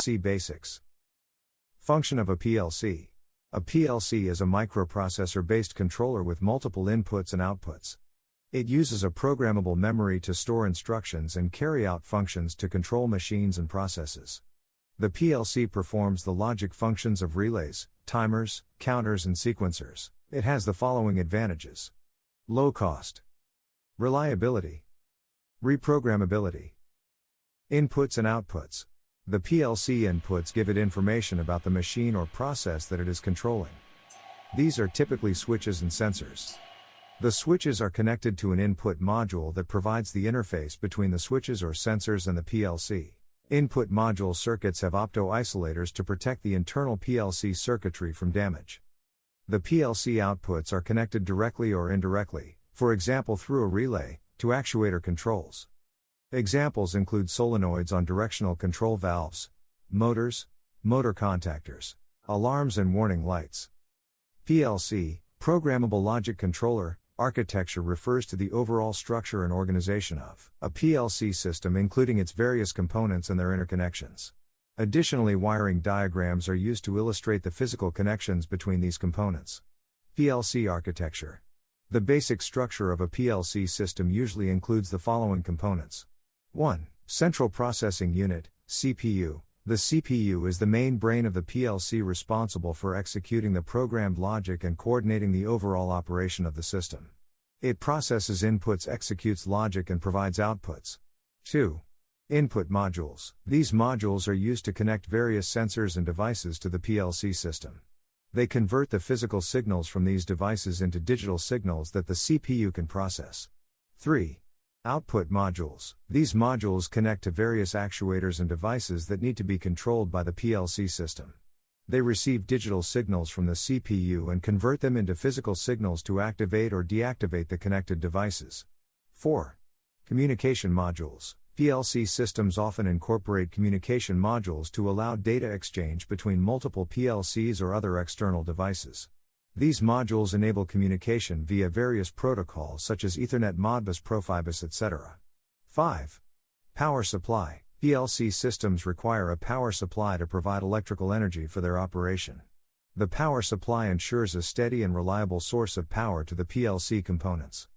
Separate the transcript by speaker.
Speaker 1: PLC basics. Function of a PLC. A PLC is a microprocessor-based controller with multiple inputs and outputs. It uses a programmable memory to store instructions and carry out functions to control machines and processes. The PLC performs the logic functions of relays, timers, counters and sequencers. It has the following advantages: low cost, reliability, reprogrammability. Inputs and outputs. The PLC inputs give it information about the machine or process that it is controlling. These are typically switches and sensors. The switches are connected to an input module that provides the interface between the switches or sensors and the PLC. Input module circuits have opto-isolators to protect the internal PLC circuitry from damage. The PLC outputs are connected directly or indirectly, for example through a relay, to actuator controls. Examples include solenoids on directional control valves, motors, motor contactors, alarms and warning lights. PLC, Programmable Logic Controller, architecture refers to the overall structure and organization of a PLC system, including its various components and their interconnections. Additionally, wiring diagrams are used to illustrate the physical connections between these components. PLC architecture. The basic structure of a PLC system usually includes the following components. 1. Central Processing Unit, CPU. The CPU is the main brain of the PLC, responsible for executing the programmed logic and coordinating the overall operation of the system. It processes inputs, executes logic and provides outputs. 2. Input modules. These modules are used to connect various sensors and devices to the PLC system. They convert the physical signals from these devices into digital signals that the CPU can process. 3. Output modules. These modules connect to various actuators and devices that need to be controlled by the PLC system. They receive digital signals from the CPU and convert them into physical signals to activate or deactivate the connected devices. 4. Communication modules. PLC systems often incorporate communication modules to allow data exchange between multiple PLCs or other external devices. These modules enable communication via various protocols such as Ethernet Modbus Profibus, etc. 5. Power supply. PLC systems require a power supply to provide electrical energy for their operation. The power supply ensures a steady and reliable source of power to the PLC components.